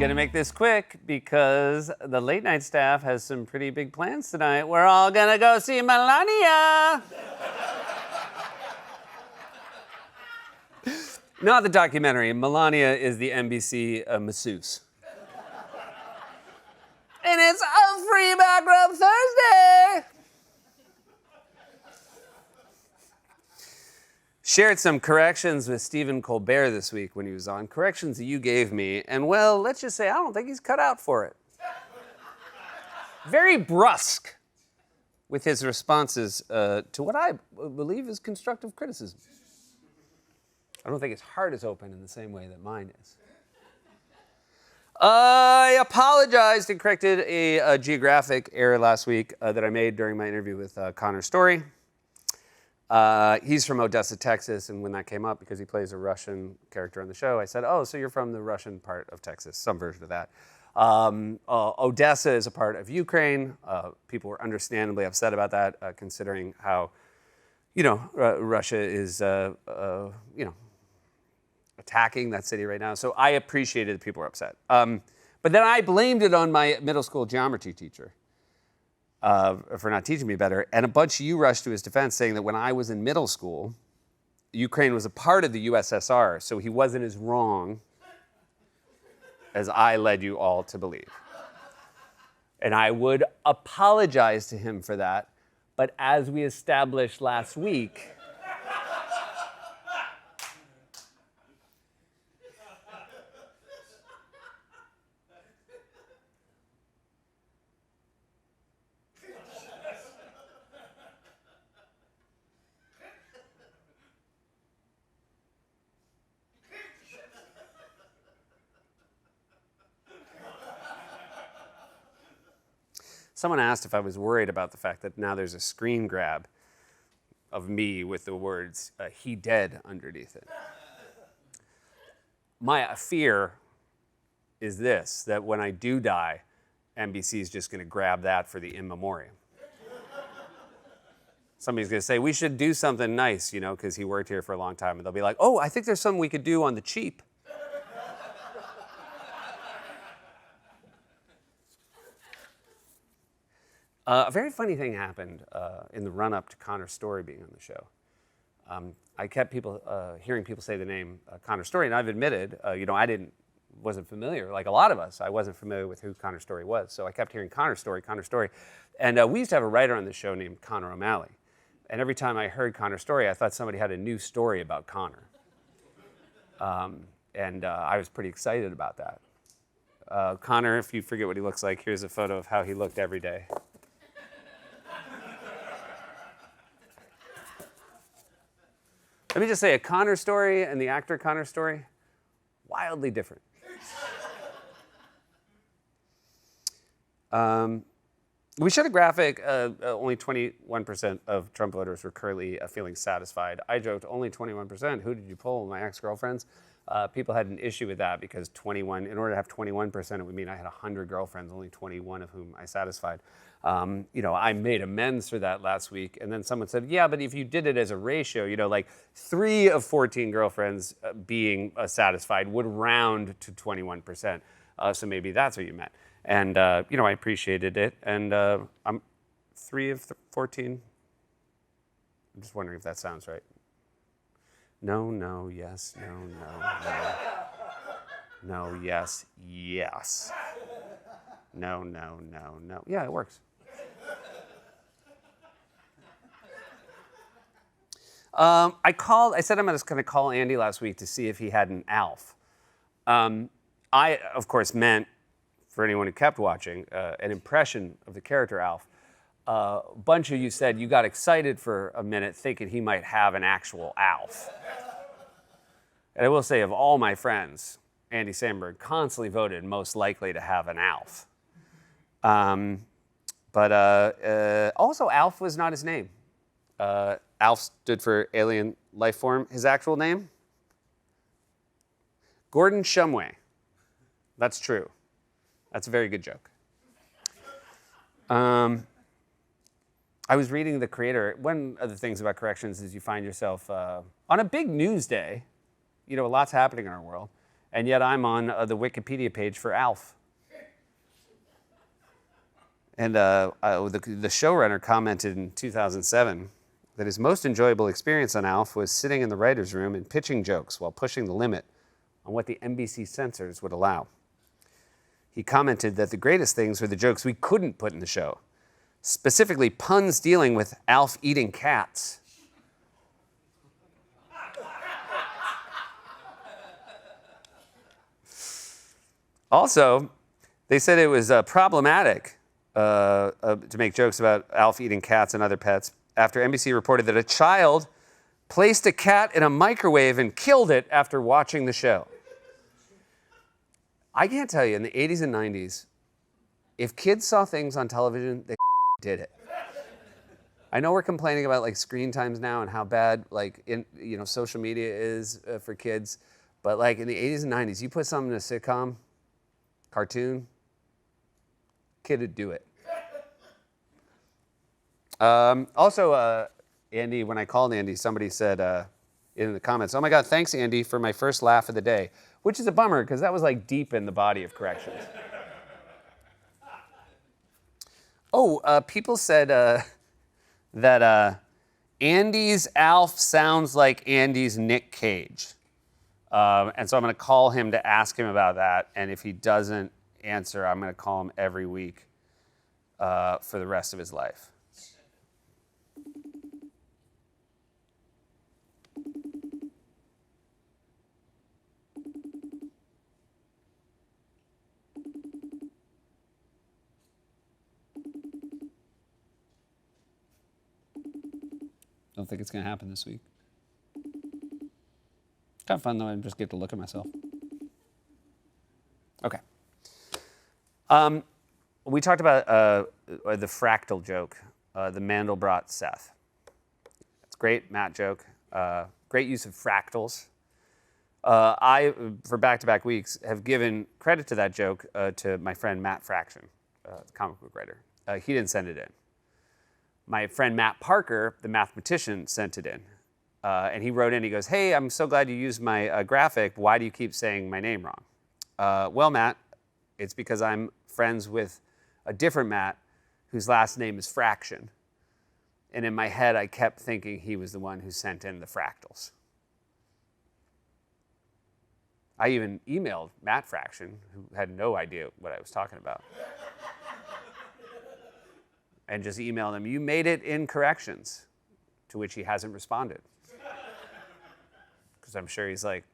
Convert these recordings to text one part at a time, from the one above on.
gonna make this quick because the late night staff has some pretty big plans tonight. We're all gonna go see Melania. Not the documentary. Melania is the NBC masseuse. And it's a free back rub Thursday. Shared some corrections with Stephen Colbert this week when he was on. Corrections that you gave me, and well, let's just say I don't think he's cut out for it. Very brusque with his responses to what I believe is constructive criticism. I don't think his heart is open in the same way that mine is. I apologized and corrected a geographic error last week that I made during my interview with Connor Story. He's from Odessa, Texas, and when that came up, because he plays a Russian character on the show, I said, oh, so you're from the Russian part of Texas, some version of that. Odessa is a part of Ukraine. People were understandably upset about that, considering how, Russia is, attacking that city right now. So I appreciated that people were upset. But then I blamed it on my middle school geometry teacher. For not teaching me better, and a bunch of you rushed to his defense saying that when I was in middle school, Ukraine was a part of the USSR, so he wasn't as wrong as I led you all to believe. And I would apologize to him for that, but as we established last week, someone asked if I was worried about the fact that now there's a screen grab of me with the words, he dead underneath it. My fear is this, that when I do die, NBC is just gonna grab that for the in memoriam. Somebody's gonna say, we should do something nice, because he worked here for a long time. And they'll be like, oh, I think there's something we could do on the cheap. A very funny thing happened in the run-up to Connor Story being on the show. I kept hearing people say the name Connor Story, and I've admitted, I wasn't familiar, like a lot of us, I wasn't familiar with who Connor Story was. So I kept hearing Connor Story. And we used to have a writer on the show named Connor O'Malley. And every time I heard Connor Story, I thought somebody had a new story about Connor. And I was pretty excited about that. Connor, if you forget what he looks like, here's a photo of how he looked every day. Let me just say, a Connor Story and the actor Connor Story, wildly different. We showed a graphic, only 21% of Trump voters were currently feeling satisfied. I joked, only 21%, who did you poll, my ex-girlfriends? People had an issue with that because in order to have 21%, it would mean I had 100 girlfriends, only 21 of whom I satisfied. I made amends for that last week, and then someone said, yeah, but if you did it as a ratio, like 3 of 14 girlfriends being satisfied would round to 21%. So maybe that's what you meant. And, I appreciated it, and I'm 3 of 14. I'm just wondering if that sounds right. No, yes, no. No, yes, yes. No. Yeah, it works. I said I'm just going to call Andy last week to see if he had an Alf. I, of course, meant, for anyone who kept watching, an impression of the character Alf. A bunch of you said you got excited for a minute thinking he might have an actual Alf. And I will say, of all my friends, Andy Samberg constantly voted most likely to have an Alf. Also, Alf was not his name. Alf stood for alien life form. His actual name? Gordon Shumway. That's true. That's a very good joke. I was reading The Creator. One of the things about corrections is you find yourself on a big news day. A lot's happening in our world. And yet I'm on the Wikipedia page for Alf. And the showrunner commented in 2007 that his most enjoyable experience on Alf was sitting in the writer's room and pitching jokes while pushing the limit on what the NBC censors would allow. He commented that the greatest things were the jokes we couldn't put in the show, specifically puns dealing with Alf eating cats. Also, they said it was problematic to make jokes about Alf eating cats and other pets after NBC reported that a child placed a cat in a microwave and killed it after watching the show. I can't tell you, in the 80s and 90s, if kids saw things on television, they did it. I know we're complaining about like screen times now and how bad social media is for kids, but like in the 80s and 90s, you put something in a sitcom, cartoon, kid would do it. Also, Andy, when I called Andy, somebody said in the comments, "Oh my God, thanks, Andy, for my first laugh of the day," which is a bummer because that was like deep in the body of corrections. People said that Andy's Alf sounds like Andy's Nick Cage. And so I'm going to call him to ask him about that. And if he doesn't answer, I'm going to call him every week for the rest of his life. Don't think it's going to happen this week. Kind of fun, though. I just get to look at myself. Okay. We talked about the fractal joke, the Mandelbrot Seth. It's great, Matt joke. Great use of fractals. I, for back-to-back weeks, have given credit to that joke to my friend Matt Fraction, the comic book writer. He didn't send it in. My friend Matt Parker, the mathematician, sent it in. And he wrote in, he goes, "Hey, I'm so glad you used my graphic. Why do you keep saying my name wrong?" Well, Matt, it's because I'm friends with a different Matt whose last name is Fraction. And in my head, I kept thinking he was the one who sent in the fractals. I even emailed Matt Fraction, who had no idea what I was talking about. And just emailed him, "You made it in corrections," to which he hasn't responded. Because I'm sure he's like,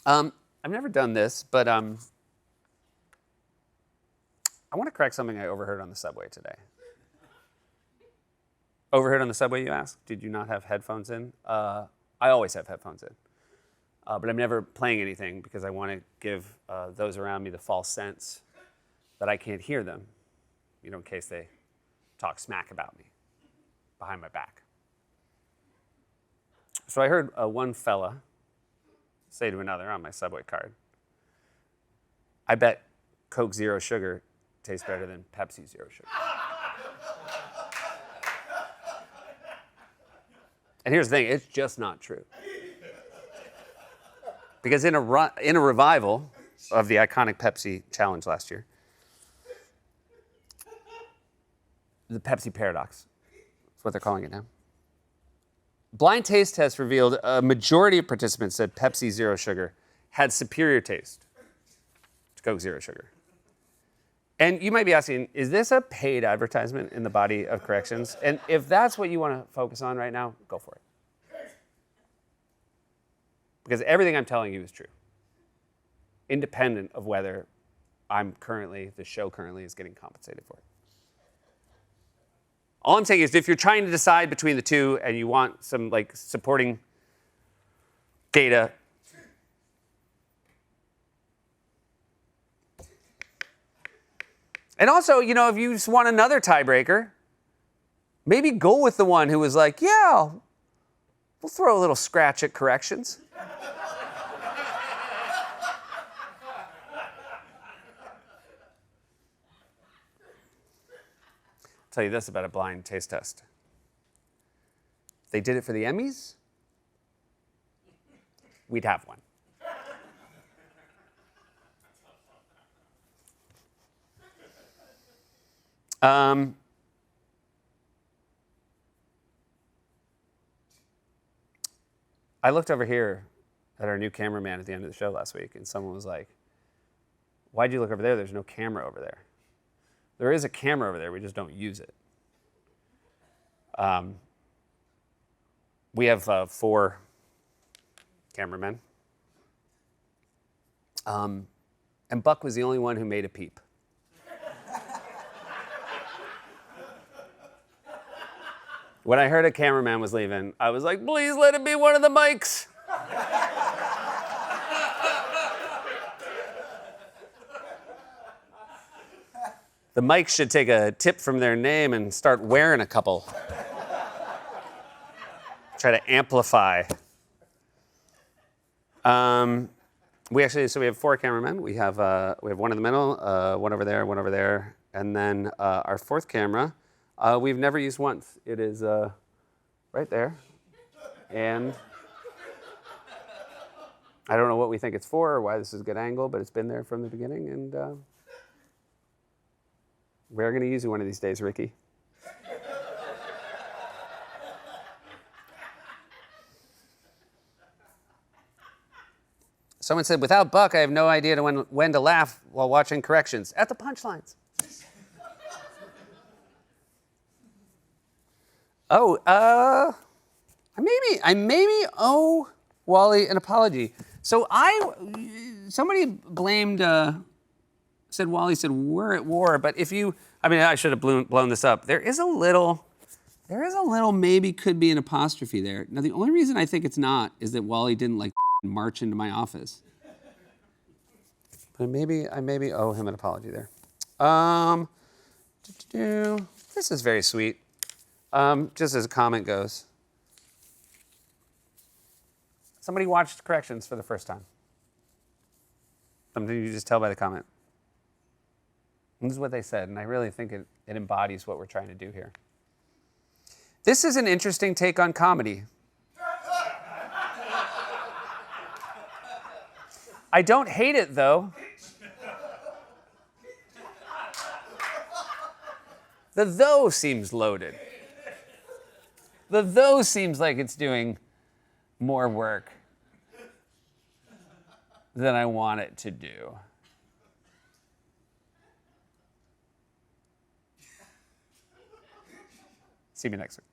I've never done this, but I want to correct something I overheard on the subway today. Overheard on the subway, you ask? Did you not have headphones in? I always have headphones in. But I'm never playing anything because I want to give those around me the false sense that I can't hear them, in case they talk smack about me behind my back. So I heard one fella say to another on my subway card, "I bet Coke Zero Sugar tastes better than Pepsi Zero Sugar." And here's the thing, it's just not true. Because in a revival of the iconic Pepsi challenge last year, the Pepsi paradox, that's what they're calling it now. Blind taste tests revealed a majority of participants said Pepsi Zero Sugar had superior taste to Coke Zero Sugar. And you might be asking, is this a paid advertisement in the body of corrections? And if that's what you want to focus on right now, go for it. Because everything I'm telling you is true, independent of whether the show currently is getting compensated for it. All I'm saying is if you're trying to decide between the two and you want some supporting data, and also, if you just want another tiebreaker, maybe go with the one who was like, "Yeah, we'll throw a little scratch at corrections." I'll tell you this about a blind taste test. They did it for the Emmys. we'd have one. I looked over here at our new cameraman at the end of the show last week, and someone was like, "Why'd you look over there? There's no camera over there." There is a camera over there, we just don't use it. We have 4 cameramen. And Buck was the only one who made a peep. When I heard a cameraman was leaving, I was like, please let it be one of the mics. The mics should take a tip from their name and start wearing a couple. Try to amplify. We have 4 cameramen. We have one in the middle, one over there, and then our 4th camera, we've never used once. It is right there, and I don't know what we think it's for or why this is a good angle, but it's been there from the beginning, and we're going to use it one of these days, Ricky. Someone said, without Buck, I have no idea when to laugh while watching corrections. At the punchlines. I maybe owe Wally an apology. So somebody blamed, said Wally said we're at war, but I should have blown this up. There is a little maybe could be an apostrophe there. Now, the only reason I think it's not is that Wally didn't march into my office. But I maybe owe him an apology there. This is very sweet. Just as a comment goes. Somebody watched corrections for the first time. Something you just tell by the comment. And this is what they said, and I really think it embodies what we're trying to do here. This is an interesting take on comedy. I don't hate it, though. The though seems loaded. The though seems like it's doing more work than I want it to do. See me next week.